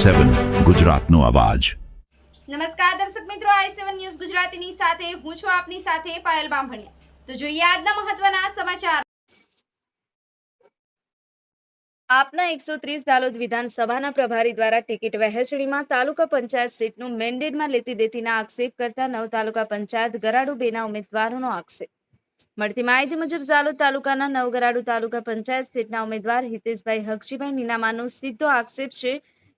i7 ગુજરાતનો અવાજ। નમસ્કાર દર્શક મિત્રો, i7 ન્યૂઝ ગુજરાતીની સાથે હું છું આપની સાથે પાયલ બામભણિયા। તો જોઈએ આજના મહત્વના સમાચાર। આપના 130 દાલોદ વિધાનસભાના પ્રભારી દ્વારા ટિકિટ વહેંચણીમાં તાલુકા પંચાયત સીટનું મેન્ડેટમાં લેતી દેતીના આક્ષેપ કરતા 9 તાલુકા પંચાયત ગરાડુ 2ના ઉમેદવારોનો આક્ષેપ। મળતી માહિતી મુજબ ઝાલોદ તાલુકાના નવગરાડુ તાલુકા પંચાયત સીટના ઉમેદવાર હિતેશભાઈ હકજીભાઈ નીનામાનો સીધો આક્ષેપ છે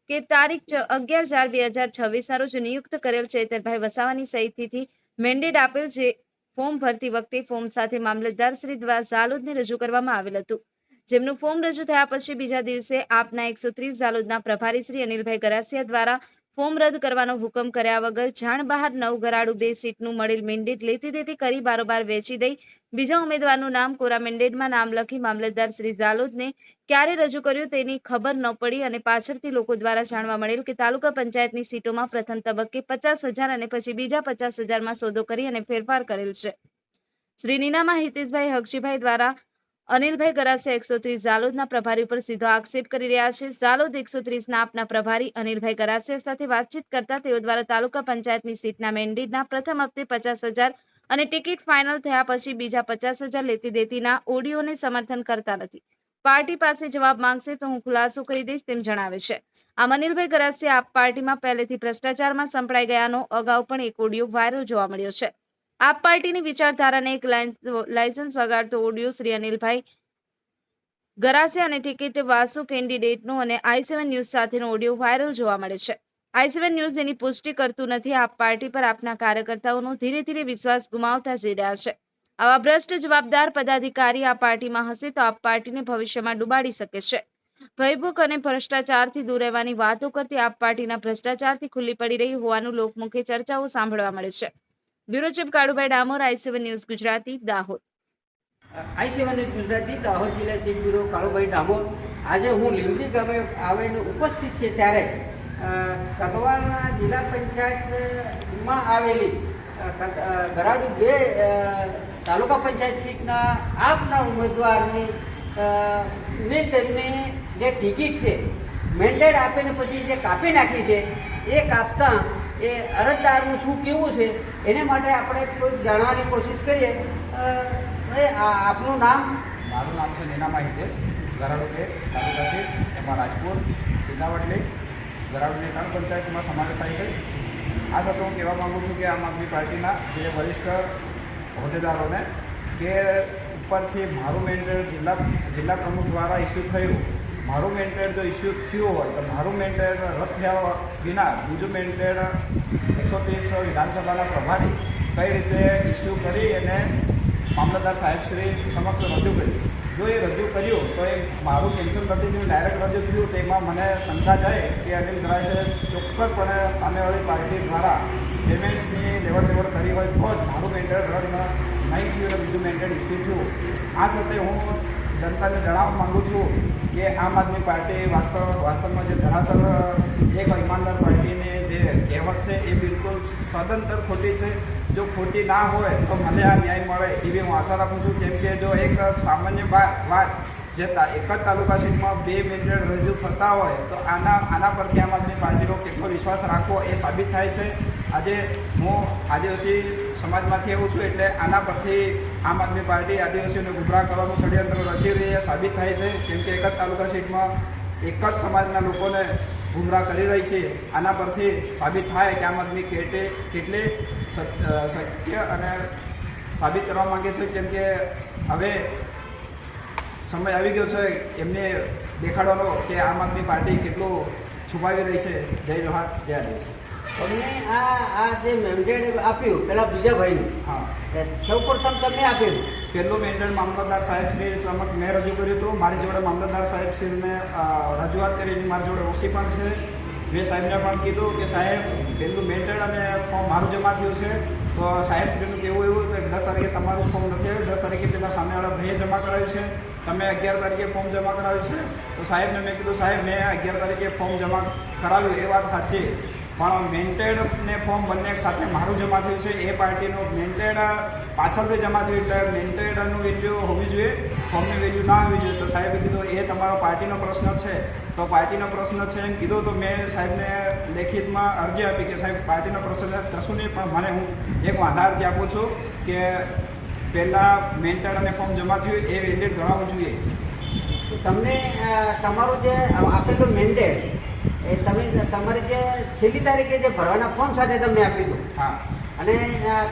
કે તારીખ 11/4/2026 રોજ નિયુક્ત કરેલ ચેતરભાઈ વસાવાની સહીથી મેન્ડેટ આપેલ જે ફોર્મ ભરતી વખતે ફોર્મ સાથે મામલતદાર શ્રી દ્વારા ઝાલોદને રજૂ કરવામાં આવેલ હતું, જેમનું ફોર્મ રજૂ થયા પછી બીજા દિવસે આપના 130 ઝાલોદના પ્રભારી શ્રી અનિલભાઈ ગરાસિયા દ્વારા ફોર્મ રદ કરવાનો હુકમ કર્યા વગર જાણ બહાર નવગરાડુ 2 સીટનું મળેલ મેન્ડેટ લેતી દેતી કરી બારોબાર વેચી દઈ બીજા ઉમેદવારનું નામ કોરા મેન્ડેટમાં નામ લખી મામલતદાર શ્રી ઝાલોદને ક્યારે રજૂ કર્યું તેની ખબર ન પડી અને પાછળથી લોકો દ્વારા જાણવા મળેલ કે તાલુકા પંચાયતની સીટોમાં પ્રથમ તબક્કે 50,000 અને પછી બીજા 50,000માં સોદો કરી અને ફેરફાર કરેલ છે। શ્રી નીનામા હિતેશભાઈ હકજીભાઈ દ્વારા અનિલભાઈ ગરાસિયા 130 ઝાલોદના પ્રભારી પર સીધો આક્ષેપ કરી રહ્યા છે। ઝાલોદ 130ના આપના પ્રભારી અનિલભાઈ ગરાસિયા સાથે વાતચીત કરતા તેઓ દ્વારા તાલુકા પંચાયતની સીટના મેન્ડેટના પ્રથમ હપ્તે 50,000 અને ટિકિટ ફાઇનલ થયા પછી બીજા 50,000 લેતી દેતીના ઓડિયોને સમર્થન કરતા નથી। પાર્ટી પાસે જવાબ માંગશે તો હું ખુલાસો કરી દઈશ તેમ જણાવે છે। આમ અનિલભાઈ ગરાસિયા આપ પાર્ટીમાં પહેલેથી ભ્રષ્ટાચારમાં સંપડાઈ ગયાનો અગાઉ પણ એક ઓડિયો વાયરલ જોવા મળ્યો છે। આપ પાર્ટીની વિચારધારાને એક લાયસન્સ વગાડતો ઓડિયો શ્રી અનિલભાઈ ગરાસિયા અને ટિકિટ વાસુ કેન્ડિડેટનો અને i7 ન્યૂઝ સાથેનો ઓડિયો વાયરલ જોવા મળે છે। i7 ન્યૂઝ એની પુષ્ટિ કરતું નથી। આપ પાર્ટી પર આપના કાર્યકર્તાઓનો ધીરે ધીરે વિશ્વાસ ગુમાવતા જઈ રહ્યા છે। આવા ભ્રષ્ટ જવાબદાર પદાધિકારી આ પાર્ટીમાં હશે તો આપ પાર્ટીને ભવિષ્યમાં ડૂબાડી શકે છે। ભયભૂખ અને ભ્રષ્ટાચારથી દૂર રહેવાની વાતો કરતી આપ પાર્ટીના ભ્રષ્ટાચારથી ખુલ્લી પડી રહી હોવાનું લોકમુખે ચર્ચાઓ સાંભળવા મળે છે। Bureau chief Kalubhai Damor, i7 news Gujarati, Dahod. i7 news Gujarati Dahod જિલ્લા ચીફ બ્યુરો કાળુભાઈ ડામોર। આજે હું લીંબડી ગામે આવીને ઉપસ્થિત છે ત્યારે કગવાલના જિલ્લા પંચાયતમાં આવેલી ગરાડુ 2 તાલુકા પંચાયત સીટના આપના ઉમેદવારની તેમની જે ટિકિટ છે મેન્ડેટ આપીને પછી જે કાપી નાખી છે એ કાપતા એ અરજદારનું શું કેવું છે એને માટે આપણે કોઈ જાણવાની કોશિશ કરીએ। આપનું નામ? મારું નામ છે નીનામા હિતેશ, ગરાડુ 2 તાલુકા સીટ, એમાં રાજપુર, સીતાવડલી, ગરાડુની 3 પંચાયતમાં સમાવેશ થાય છે। આ સાથે હું કહેવા માગું છું કે આમ આદમી પાર્ટીના જે વરિષ્ઠ હોદ્દેદારોને કે ઉપરથી મારું મેન્ડેટ જિલ્લા પ્રમુખ દ્વારા ઇસ્યુ થયું, મારું મેન્ડેટ જો ઇસ્યુ થયું હોય તો મારું મેન્ડેટ રદ થયા વિના બીજું મેન્ડેટ 130 વિધાનસભાના પ્રભારી કઈ રીતે ઇસ્યુ કરી અને મામલતદાર સાહેબશ્રી સમક્ષ રજૂ કર્યું। જો એ રજૂ કર્યું તો એ મારું કેન્સલ નથી થયું, ડાયરેક્ટ રજૂ થયું, તેમાં મને શંકા જાય કે અનિલ ગરાસિયાએ ચોક્કસપણે સામેવાળી પાર્ટી દ્વારા પેમેન્ટની લેવડ કરી હોય તો જ મારું મેન્ડેટ રદ નહીં થયું અને બીજું મેન્ડેટ ઇસ્યુ થયું। આ સાથે હું જનતાને જણાવવા માગું છું કે આમ આદમી પાર્ટી વાસ્તવમાં જે ધરાતર એક ઈમાનદાર પાર્ટીની જે કહેવત છે એ બિલકુલ સદંતર ખોટી છે। જો ખોટી ના હોય તો મને આ ન્યાય મળે એવી હું આશા રાખું છું। કેમ કે જો એક સામાન્ય વાત જે એક જ તાલુકા સીટમાં 2 મેન્ડેટ રજૂ થતા હોય તો આના પરથી આમ આદમી પાર્ટીનો કેટલો વિશ્વાસ રાખવો એ સાબિત થાય છે। આજે હું આદિવાસી સમાજમાંથી આવું છું એટલે આના પરથી આમ આદમી પાર્ટી આદિવાસીઓને ગુમરાહ કરવાનું ષડયંત્ર રચી રહી એ સાબિત થાય છે। કેમ કે એક જ તાલુકા સીટમાં એક જ સમાજના લોકોને ગુમરાહ કરી રહી છે। આના પરથી સાબિત થાય કે આમ આદમી કેટલી સત્ય અને સાબિત કરવા માંગે છે। કેમ કે હવે સમય આવી ગયો છે એમને દેખાડવાનો કે આમ આદમી પાર્ટી કેટલું છુપાવી રહી છે। જય જોહાર, જય આદિવાસી। તમને આ જે મેન્ડેટ આપ્યું પેલા બીજા ભાઈનું, હા, સૌ પ્રથમ તમને આપ્યું? પહેલું મેન્ડેટ મામલતદાર સાહેબશ્રી સમક્ષ મેં રજૂ કર્યું હતું। મારી જોડે મામલતદાર સાહેબશ્રીને રજૂઆત કરીને મારી જોડે ઓછી પણ છે। મેં સાહેબને પણ કીધું કે સાહેબ પહેલું મેન્ડેટ અને ફોર્મ મારું જમા થયું છે તો સાહેબશ્રીનું કહેવું એવું કે 10 તારીખે તમારું ફોર્મ નથી આવ્યું, 10 તારીખે પેલા સામેવાળા ભાઈએ જમા કરાવ્યું છે, તમે 11 તારીખે ફોર્મ જમા કરાવ્યું છે। તો સાહેબને મેં કીધું સાહેબ મેં 11 તારીખે ફોર્મ જમા કરાવ્યું એ વાત સાચી, પણ મેન્ટેડ ને ફોર્મ બંને એક સાથે મારું જમા થયું છે. એ પાર્ટીનું મેન્ટેડ પાછળથી જમા થયું એટલે મેન્ટેડનું વેલ્યુ હોવી જોઈએ, ફોર્મની વેલ્યુ ના હોવી જોઈએ. તો સાહેબે કીધું એ તમારો પાર્ટીનો પ્રશ્ન છે. તો પાર્ટીનો પ્રશ્ન છે એમ કીધું તો મેં સાહેબને લેખિતમાં અરજી આપી કે સાહેબ પાર્ટીનો પ્રશ્ન કશું નહીં, પણ મને હું એક વાંધા અરજી આપું છું કે પહેલાં મેન્ટેડ અને ફોર્મ જમા થયું એ વેલિડ ગણાવવું જોઈએ. તો તમને તમારું જે આપેલું મેન્ડેટ એ તમે તમારી જે છેલ્લી તારીખે જે ભરવાના ફોર્મ સાથે તમને આપ્યું હતું હા, અને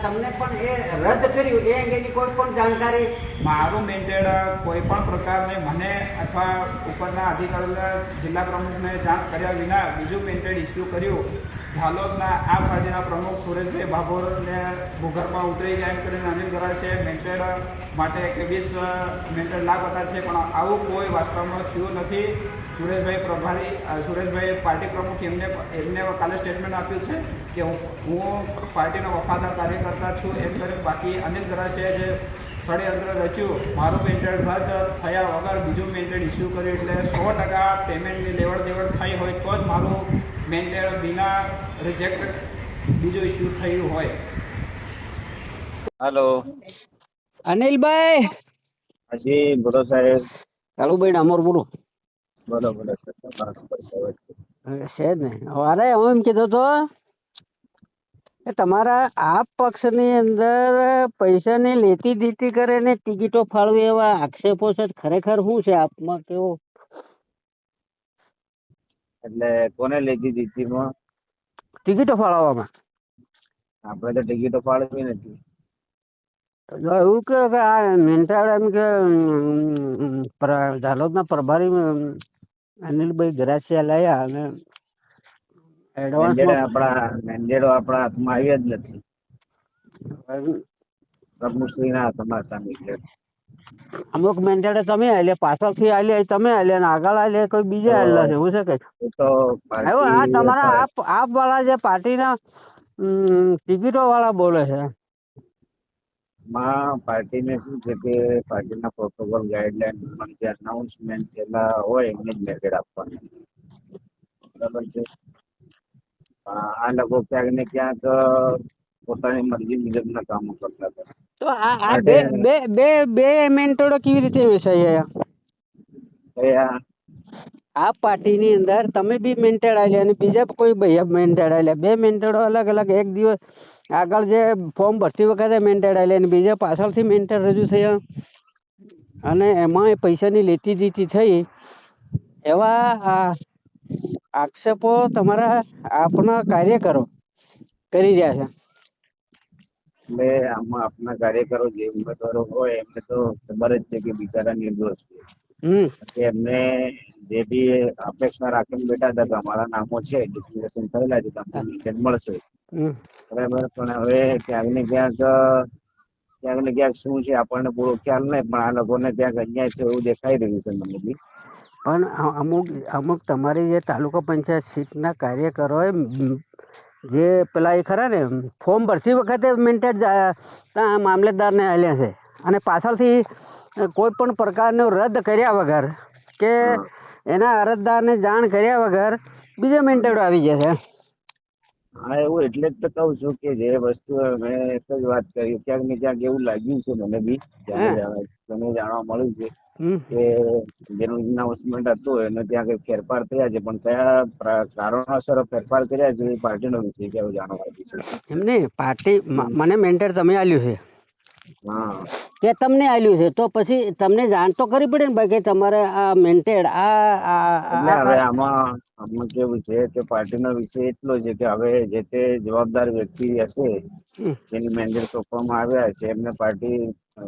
તમને પણ એ રદ કર્યું એ અંગેની કોઈ પણ જાણકારી? મારું મેન્ટેડ કોઈ પણ પ્રકારની મને અથવા ઉપરના અધિકારીઓને જિલ્લા પ્રમુખને જાણ કર્યા વિના બીજું મેન્ટેડ ઇસ્યુ કર્યું. ઝાલોદના આ પાર્ટીના પ્રમુખ સુરેશભાઈ ભાભોરને ભૂગર્ભમાં ઉતરી ગયા એમ કરીને અનિલ ગરાસે મેન્ટેડ માટે 21 મેન્ટેડ લાભ હતા છે, પણ આવું કોઈ વાસ્તવમાં થયું નથી. સુરેશભાઈ પાર્ટી પ્રમુખ એમને કાલે સ્ટેટમેન્ટ આપ્યું છે કે હું પાર્ટીનો વફાદાર કાર્યકર્તા છું એમ કરી. બાકી અનિલ ગરાસે જે ષડયંત્ર રચ્યું, મારું મેન્ટેડ રદ થયા વગર બીજું મેન્ટેડ ઇસ્યુ કર્યું, એટલે 100% પેમેન્ટની લેવડ દેવડ થઈ હોય તો જ મારું મેન્ટેડ વિના રિજેક્ટ બીજું ઇસ્યુ થયું હોય. હેલો, અનિલભાઈ, હાજી બોલો સાહેબ. કાળુભાઈ ડામોર બોલો. બોલો બોલો સર, તમારા નંબર કહેવાય છે. છે જ ને. અરે હું એમ કીધો તો કે તમારા આપ પક્ષની અંદર પૈસાની લેતી દીતી કરે ને ટિકિટો ફાળવે એવા આક્ષેપો છે, ખરેખર શું છે આપમાં? કેવો એટલે કોને લેતી દીતીમાં? ટિકિટો ફાળવવામાં? આપણે તો ટિકિટો પાડવી નથી. જો એવું કે આ મેન્ટાળ એમ કે ઝાલોદના પ્રભારી અનિલભાઈ ગરાસિયા લાયા અને મેન્ડેડો આપણા હાથમાં આવ્યા જ નથી. પ્રમુખશ્રીના હાથમાં હતા મેન્ડેડ. અમુક મેન્ટાડે તમે આલ્યા, પાછળથી આલ્યા તમે આલ્યા, ને આગળ આલ્યા કોઈ બીજા આલ્યા છે, એવું છે કે? એ તો હવે આ તમારા આપ વાળા જે પાર્ટીના ટિકિટો વાળા બોલે છે. પાર્ટીને શું છે કે પાર્ટીના પ્રોટોકોલ ગાઈડલાઈન જે અનાઉન્સમેન્ટ છેલ્લા હોય એમને જ મેસેજ આપવાનો, બરાબર છે. આ લોકો ક્યાંક ને ક્યાંક પોતાની મરજી મુજબના કામો કરતા હતા. તો આ બે મેન્ટોડો કેવી રીતે વેચાયા? આ પાર્ટીની અંદર તમે બી મેન્ટેડ આલ્યા અને બીજા કોઈ ભાઈ મેન્ટેડ આલ્યા. બે મેન્ટેડો અલગ અલગ. એક દિવસ આગળ જે ફોર્મ ભરતી વખતે મેન્ટેડ આલ્યા અને બીજા પાછળથી મેન્ટેડ રજૂ થયા, અને એમાં પૈસાની લેતી દીતી થઈ એવા આક્ષેપો તમારા આપના કાર્યકરો કરી રહ્યા છે. એટલે આમાં આપના કાર્યકરો જે ઉમેદવારો હોય એમને તો ખબર જ છે કે બિચારા નિર્દોષ છે. એમને જે બી અપેક્ષા રાખીને બેઠા હતા કે અમારા નામો છે, ડિક્લેરેશન થયેલા છે, તમને ટિકિટ મળશે, બરાબર. પણ હવે ક્યાંક ને ક્યાંક શું છે આપણને પૂરો ખ્યાલ નહીં, પણ આ લોકોને ક્યાંક અન્યાય છે એવું દેખાઈ રહ્યું છે મને બી. પણ અમુક તમારી જે તાલુકા પંચાયત સીટના કાર્યકરોએ જે પેલા એ ખરા ને ફોર્મ ભરતી વખતે મેન્ટેડ મામલતદારને આલ્યા છે, અને પાછળથી કોઈ પણ પ્રકારનો રદ કર્યા વગર કે એના અરજદારને જાણ કર્યા વગર બીજા મેન્ટેડો આવી ગયા છે. હા, એવું એટલે જ તો કહું છું કે જે વસ્તુ મેં એક જ વાત કરી, ક્યાંક ને ક્યાંક એવું લાગ્યું છે મને બી, મને જાણવા મળ્યું છે કે જેનું અનાઉન્સમેન્ટ હતું એને ત્યાં કઈ ફેરફાર થયા છે, પણ કયા કારણોસર ફેરફાર કર્યા છે એ પાર્ટીનો વિષય છે, એવું જાણવા મળ્યું છે. એમને પાર્ટી મને મેન્ટેડ તમે આલ્યું છે કે તમને આલ્યું છે, તો પછી તમને જાણ તો કરવી પડે ને ભાઈ કે તમારે આ મેન્ટેડ હવે આમાં કેવું છે કે પાર્ટીનો વિષય એટલો છે કે હવે જે તે જવાબદાર વ્યક્તિ હશે જેની મેન્ડેટ સોંપવામાં આવ્યા છે એમને પાર્ટી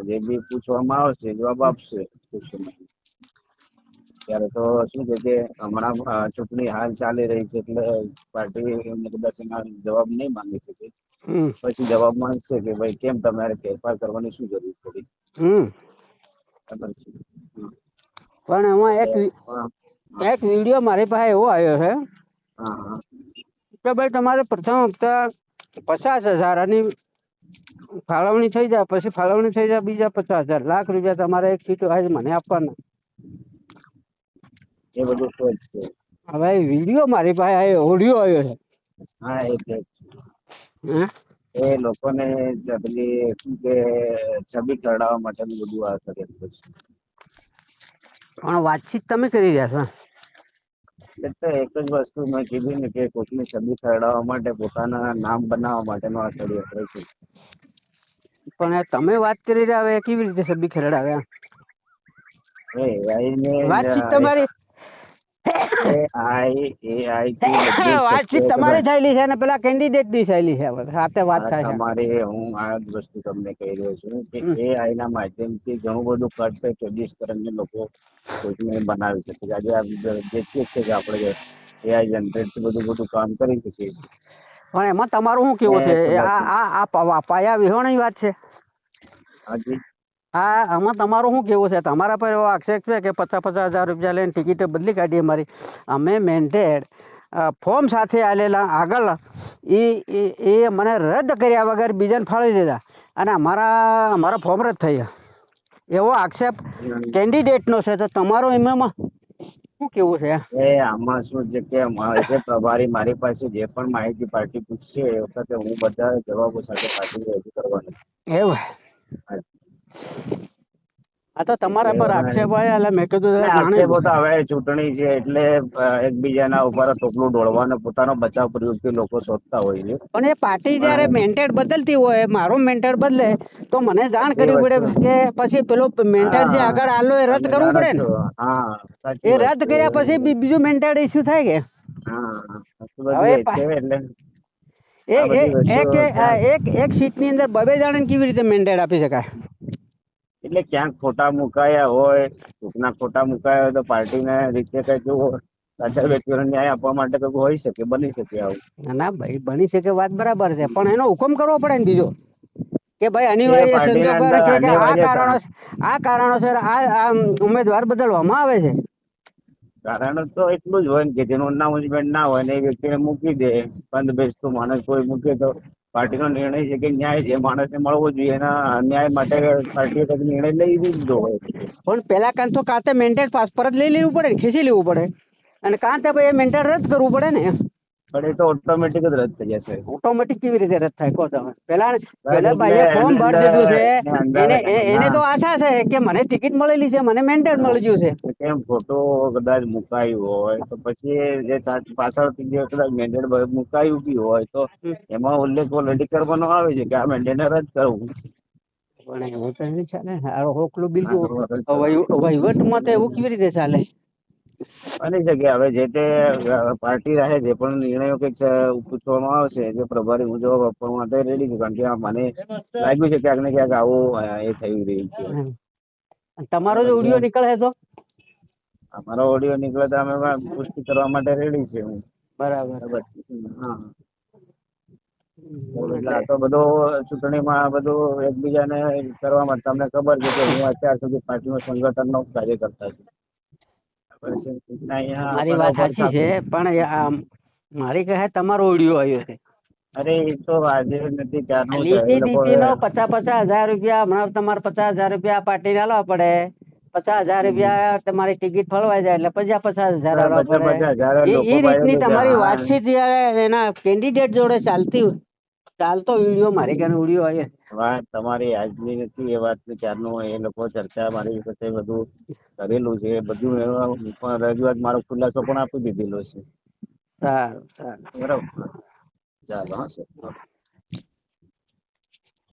જે બી પૂછવામાં આવશે જવાબ આપશે. ત્યારે તો શું છે કે હમણાં ચૂંટણી હાલ ચાલી રહી છે એટલે પાર્ટી એમને કદાચ એના જવાબ નહીં માંગી શકે, પછી જવાબ માંગશે કે ભાઈ કેમ તમારે ફેરફાર કરવાની શું જરૂર પડી. પણ એમાં એક વિડીયો મારી પાસે એવો આવ્યો છે કે ભાઈ તમારે પ્રથમ હપ્તા 50,000 અને ફાળવણી થઈ જાય, પછી ફાળવણી થઈ જાય બીજા 50,000 લાખ રૂપિયા તમારે એક સીટ હોય મને આપવાના. એ બધું તો જ છે. હવે વિડીયો મારી પાસે ઓડિયો આવ્યો છે. હા એટલે હે? એ લોકોને પેલી શું કે છબી ચડાવવા માટેનું બધું આ કર્યું છે. પણ વાતચીત તમે કરી રહ્યા છો. એટલે તો એક જ વસ્તુ મેં કીધી ને કે કોઈકની છબી ચડાવવા માટે, પોતાના નામ બનાવવા માટેનો આ ષડયંત્ર છે. પણ તમે વાત કરી રહ્યા હવે કેવી રીતે છબી ખેરડાવે? AI ને વાતચીત તમારી AI થી બધું શક્ય વાતચીત છે તમારી ભાઈ. થયેલી છે ને પેલા કેન્ડિડેટ ની થયેલી છે સાથે વાત આ થાય તમારી હું આ જ વસ્તુ તમને કહી રહ્યો છું કે છે. AI ના માધ્યમથી ઘણું બધું કટ દુષ્કર્મને લોકો કોઈકને બનાવી શકે છે. આજે દેખીએ છે કે આપણે AI જનરેટ બધું કામ કરી શકીએ છીએ. પણ એમાં તમારું શું કેવું છે? કદાચ આ પાયા વિહોણી વાત છે. હાજી હા, આમાં તમારું શું કેવું છે? તમારા પર એવો આક્ષેપ છે કે 50,000 રૂપિયા લઈને ટિકિટે બદલી કાઢી અમારી. અમે મેન્ટેડ ફોર્મ સાથે આલેલા આગળ એ મને રદ કર્યા વગર બીજાને ફાળી દીધા અને અમારા ફોર્મ રદ થઈ ગયા. એવો આક્ષેપ કેન્ડિડેટનો છે. તો તમારો એમાં શું કેવું છે? આમાં શું છે કે જે પ્રભારી મારી પાસે જે પણ માહિતી પાર્ટી પૂછશે એ વખતે હું બધા જવાબો સાથે પાર્ટી રજૂ કરવાનું. એવું? આ તો તમારા પર આક્ષેપ આવ્યા એટલે મેં કીધું જાણી આક્ષેપો લો. તો હવે ચૂંટણી છે એટલે એકબીજાના ઉપર ટોપલું ઢોળવાનો પોતાનો બચાવ પ્રવૃત્તિ લોકો શોધતા હોય છે. પણ એ પાર્ટી જયારે પણ મેન્ટેડ બદલતી હોય, મારો મેન્ટેડ બદલે તો મને જાણ એ કરવી પડે વસ્તુ કે પછી પેલો મેન્ટેડ જે હા આગળ આલો એ રદ તમે કરવું જાણો પડે જ ને. છો. હા સાચી એ વાત રદ છે. કર્યા પછી બીજું મેન્ટેડ ઇસ્યુ થાય કે હા બધું હવે એ છે એટલે એ આ બધી વસ્તુ ક્યાંક એક સીટની અંદર બબે જણાને કેવી રીતે મેન્ટેડ આપી શકાય? એટલે ક્યાંક ખોટા મુકાયા હોય, કોકના ખોટા મુકાયા હોય તો પાર્ટીને રીતે કઈક સાચા વ્યક્તિઓને ન્યાય આપવા માટે કઈક હોઈ શકે, બની શકે આવું. ના ભાઈ, બની શકે વાત બરાબર છે, પણ એનો હુકમ કરવો પડે ને બીજો કે ભાઈ એ અનિવાર્ય પાર્ટીના સંજોગો અંદર કે અનિવાર્ય આ કારણોસર આ ઉમેદવાર બદલવામાં આવે છે. કારણ તો એટલું જ હોય ને કે જેનું અનાઉન્સમેન્ટ ના હોય ને એ વ્યક્તિને મૂકી દે. બંધ બેસતું માણસ કોઈ મૂકે તો પાર્ટીનો નિર્ણય છે કે ન્યાય જે માણસને મળવો જોઈએ એના ન્યાય માટે પાર્ટીએ કઈક નિર્ણય લઈ લીધો હોય. પણ પેલા કાંતે મેન્ટેડ પાસ પરત લઈ લેવું પડે ને, ખેંચી લેવું પડે અને ભાઈ એ મેન્ટેડ રદ કરવું પડે ને. પણ એ તો ઓટોમેટિક જ રદ થઈ જશે. ઓટોમેટિક કેવી રીતે રદ થાય કહો તમે? પેલા એટલે ભાઈએ ફોર્મ એની ભરી અંદર દીધું છે. એની અંદર એને ના તો આશા છે કે મને ટિકિટ મળેલી છે, મને મેન્ટેડ મળી ગયું છે. કેમ ફોટો કદાચ મુકાયું હોય તો પછી જે પાછળથી જે કદાચ મેન્ડેટ મુકાયું બી હોય તો એમાં ઉલ્લેખ ઓલરેડી કરવાનો આવે છે કે આ મેન્ડેટને રદ કરવું. પણ એવું તો નહીં ચાલે ને. હોકલું બિલકુલ રદ કરવું. વહીવટમાં તો એવું કેવી રીતે ચાલે? બની શકે હવે જે તે પાર્ટી રહે જે પણ નિર્ણયો કઈક પૂછવામાં આવશે જે પ્રભારી હું જવાબ આપવા માટે રેડી છું. કારણ કે મને લાગ્યું છે ક્યાંક ને ક્યાંક આવું એ થઈ રહ્યું છે. તમારો જો બરાબર છે. ઓડિયો નીકળે તો અમારો ઓડિયો નીકળે તો અમે પુષ્ટિ કરવા માટે રેડી છે. બરાબર. હા એટલે આ તો બધું ચૂંટણીમાં બધું એકબીજાને કરવા માટે તમને ખબર છે કે હું અત્યાર સુધી પાર્ટીનું સંગઠનનો કાર્યકર્તા છું. અહીંયા તમારી આપણા વાત ઉપર સાચી છે, પણ મારી કહે તમારો ઓડિયો આવ્યો છે. અરે એ તો આજે નથી ત્યારનું છે એ લીટી લોકો દીટી નો 50,000 રૂપિયા હમણાં તમારે 50,000 રૂપિયા પાર્ટીને આલવા પડે. 50,000 રૂપિયા તમારી ટિકિટ ફળવાઈ જાય એટલે 50,000 આલવા બધા પડે. જયારે લોકો એ રીતની પાસે તમારી હા વાતચીત એના કેન્ડિડેટ જોડે ચાલતો વિડીયો મારી કને ઓડિયો આવ્યો. વાત તમારી આજની નથી એ વાત ક્યારનું એ લોકો ચર્ચા મારી સાથે બધું કરેલું છે. બધું રજૂઆત મારો ખુલાસો પણ આપી દીધેલો છે. સારું સારું. બરાબર ચાલો હા સર.